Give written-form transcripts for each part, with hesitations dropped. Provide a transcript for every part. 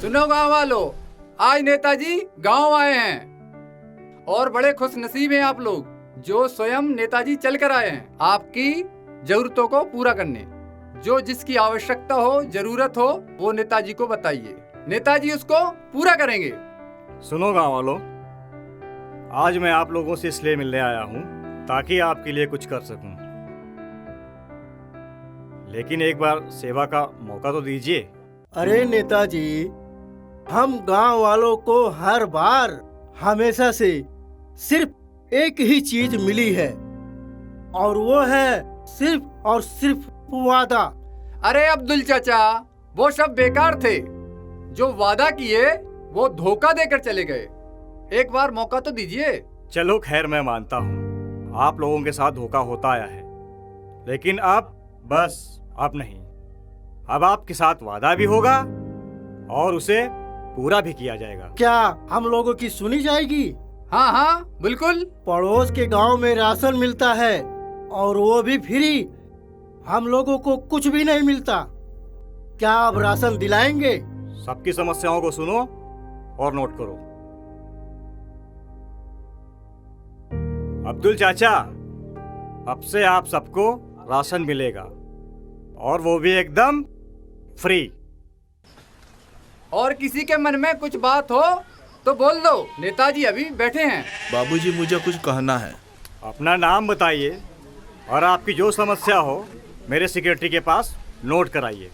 सुनो गांव वालों, आज नेताजी गांव आए हैं और बड़े खुश नसीब हैं आप लोग जो स्वयं नेताजी चल कर आए हैं आपकी जरूरतों को पूरा करने। जो जिसकी आवश्यकता हो, जरूरत हो, वो नेताजी को बताइए, नेताजी उसको पूरा करेंगे। सुनो गांव वालों, आज मैं आप लोगों से इसलिए मिलने आया हूं ताकि आपके लिए कुछ कर सकूं, लेकिन एक बार सेवा का मौका तो दीजिए। अरे नेताजी, हम गांव वालों को हर बार हमेशा से सिर्फ एक ही चीज मिली है और वो है सिर्फ और सिर्फ वादा। अरे अब्दुल चाचा, वो सब बेकार थे। जो वादा किए वो धोखा देकर चले गए। एक बार मौका तो दीजिए। चलो खैर, मैं मानता हूं आप लोगों के साथ धोखा होता आया है, लेकिन अब नहीं। अब आपके साथ वादा भी होगा और उसे पूरा भी किया जाएगा। क्या हम लोगों की सुनी जाएगी? हाँ हाँ बिल्कुल। पड़ोस के गांव में राशन मिलता है और वो भी फ्री। हम लोगों को कुछ भी नहीं मिलता। क्या आप राशन दिलाएंगे? सबकी समस्याओं को सुनो और नोट करो। अब्दुल चाचा, अब से आप सबको राशन मिलेगा और वो भी एकदम फ्री। और किसी के मन में कुछ बात हो तो बोल दो, नेताजी अभी बैठे हैं। बाबूजी, मुझे कुछ कहना है। अपना नाम बताइए और आपकी जो समस्या हो मेरे सेक्रेटरी के पास नोट कराइए।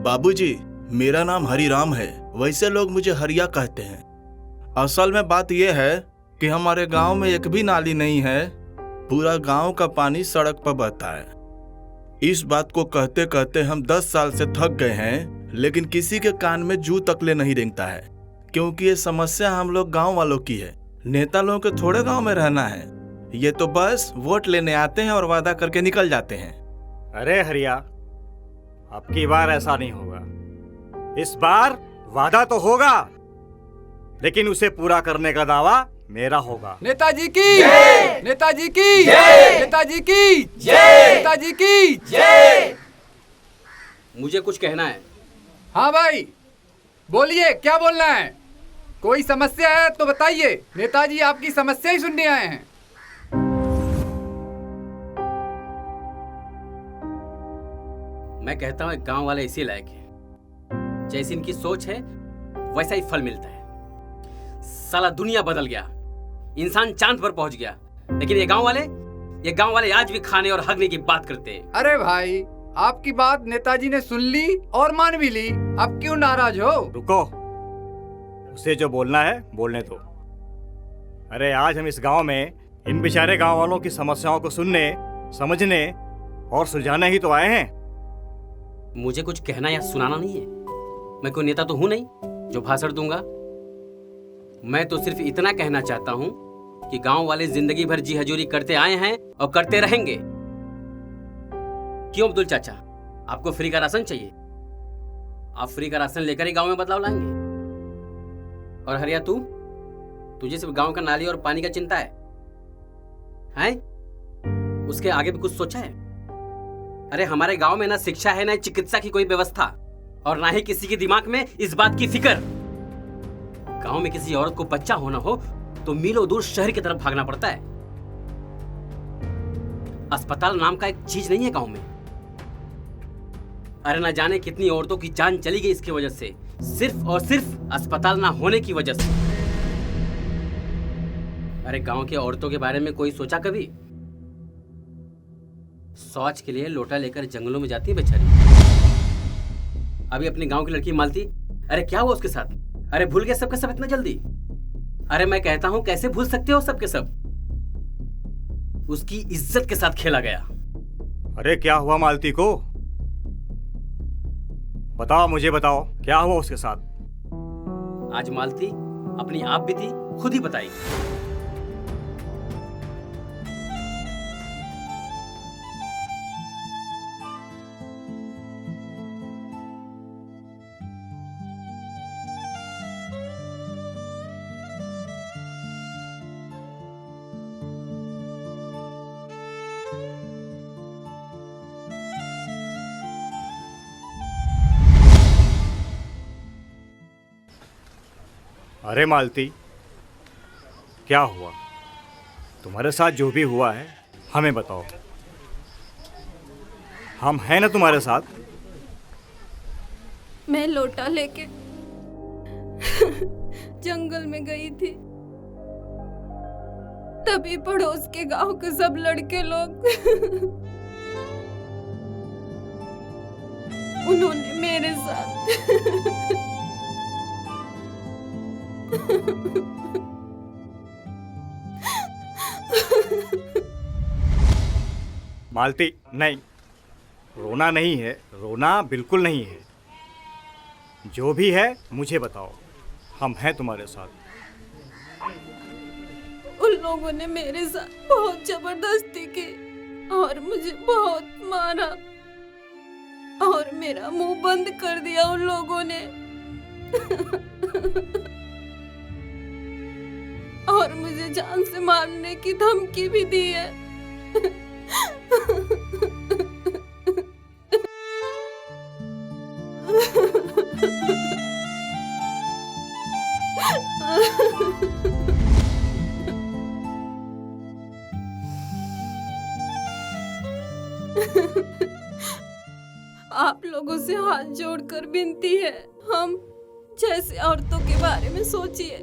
बाबूजी, मेरा नाम हरिराम है, वैसे लोग मुझे हरिया कहते हैं। असल में बात यह है कि हमारे गांव में एक भी नाली नहीं है। पूरा गांव का पानी सड़क पर बहता है। इस बात को कहते कहते हम 10 साल से थक गए हैं, लेकिन किसी के कान में जू तकले नहीं रेंगता है, क्योंकि ये समस्या हम लोग गांव वालों की है। नेता लोगों के थोड़े गांव में रहना है। ये तो बस वोट लेने आते हैं और वादा करके निकल जाते हैं। अरे हरिया, अब की बार ऐसा नहीं होगा। इस बार वादा तो होगा, लेकिन उसे पूरा करने का दावा मेरा होगा। नेताजी की जय! नेताजी की जय! नेताजी की जय! नेताजी की जय! मुझे कुछ कहना है। हाँ भाई, बोलिए, क्या बोलना है? कोई समस्या है तो बताइए, नेताजी आपकी समस्या ही सुनने आए हैं। मैं कहता हूँ गांव वाले इसी लायक हैं। जैसी इनकी सोच है वैसा ही फल मिलता है। साला दुनिया बदल गया, इंसान चांद पर पहुंच गया, लेकिन ये गांव वाले आज भी खाने और हगने की बात करते हैं। अरे भाई, आपकी बात नेताजी ने सुन ली और मान भी ली, अब क्यों नाराज हो? रुको, उसे जो बोलना है बोलने दो। अरे आज हम इस गांव में इन बेचारे गांव वालों की समस्याओं को सुनने, समझने और सुलझाने ही तो आए हैं। मुझे कुछ कहना या सुनाना नहीं है। मैं कोई नेता तो हूं नहीं जो भाषण दूंगा। मैं तो सिर्फ इतना कहना चाहता हूं कि गांव वाले जिंदगी भर जी हजूरी करते आए हैं और करते रहेंगे। क्यों अब्दुल चाचा, आपको फ्री का राशन चाहिए? आप फ्री का राशन लेकर ही गांव में बदलाव लाएंगे। और हरिया, तुझे सिर्फ गांव का नाली और पानी का चिंता है? उसके आगे भी कुछ सोचा है? अरे हमारे गांव में ना शिक्षा है, ना चिकित्सा की कोई व्यवस्था, और ना ही किसी के दिमाग में इस बात की फिक्र। गांव में किसी औरत को बच्चा होना हो तो मीलों दूर शहर की तरफ भागना पड़ता है। अस्पताल नाम का एक चीज नहीं है गांव में। अरे ना जाने कितनी औरतों की जान चली गई इसकी वजह से, सिर्फ और सिर्फ अस्पताल ना होने की वजह से। अरे गांव की औरतों के बारे में कोई सोचा कभी? शौच के लिए लोटा लेकर जंगलों में जाती है बेचारी। अभी अपने गांव की लड़की मालती, अरे क्या हुआ उसके साथ? अरे भूल गए सबके सब इतना जल्दी? अरे मैं कहता हूं, कैसे भूल सकते हो सबके सब? उसकी इज्जत के साथ खेला गया। अरे क्या हुआ मालती को? बताओ, मुझे बताओ, क्या हुआ उसके साथ? आज मालती अपनी आप भी थी, खुद ही बताई। अरे मालती, क्या हुआ? तुम्हारे साथ जो भी हुआ है हमें बताओ। हम हैं ना तुम्हारे साथ। मैं लोटा लेके जंगल में गई थी, तभी पड़ोस के गांव के सब लड़के लोग उन्होंने मेरे साथ मालती, नहीं, रोना नहीं है, रोना बिल्कुल नहीं है। जो भी है मुझे बताओ, हम हैं तुम्हारे साथ। उन लोगों ने मेरे साथ बहुत जबरदस्ती की और मुझे बहुत मारा और मेरा मुंह बंद कर दिया उन लोगों ने। और मुझे जान से मारने की धमकी भी दी है। आप लोगों से हाथ जोड़कर विनती है, हम जैसे औरतों के बारे में सोचिए।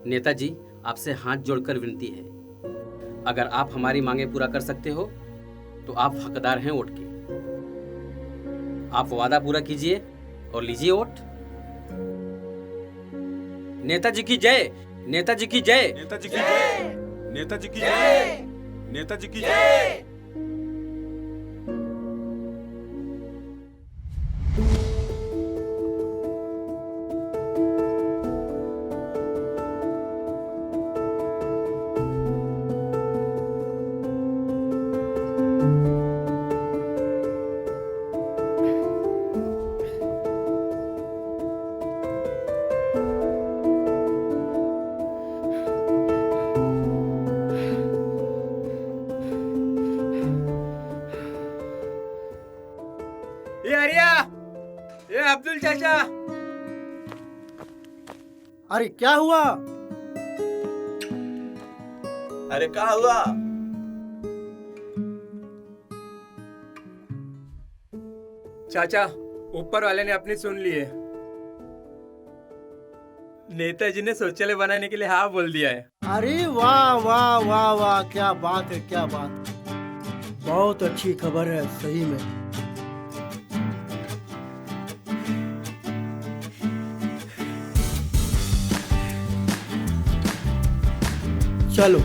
नेताजी, आपसे हाथ जोड़कर विनती है, अगर आप हमारी मांगे पूरा कर सकते हो तो आप हकदार हैं वोट के। आप वादा पूरा कीजिए और लीजिए वोट। नेताजी की जय, नेताजी की जय, नेताजी की जय, नेताजी की जय, नेताजी की जय। ये हरिया, ये अब्दुल चाचा। अरे क्या हुआ? अरे क्या हुआ? चाचा, ऊपर वाले ने अपनी सुन ली है। नेताजी ने शौचालय बनाने के लिए हाँ बोल दिया है। अरे वाह वाह वाह वाह, क्या बात है, क्या बात है। बहुत अच्छी खबर है सही में। चलो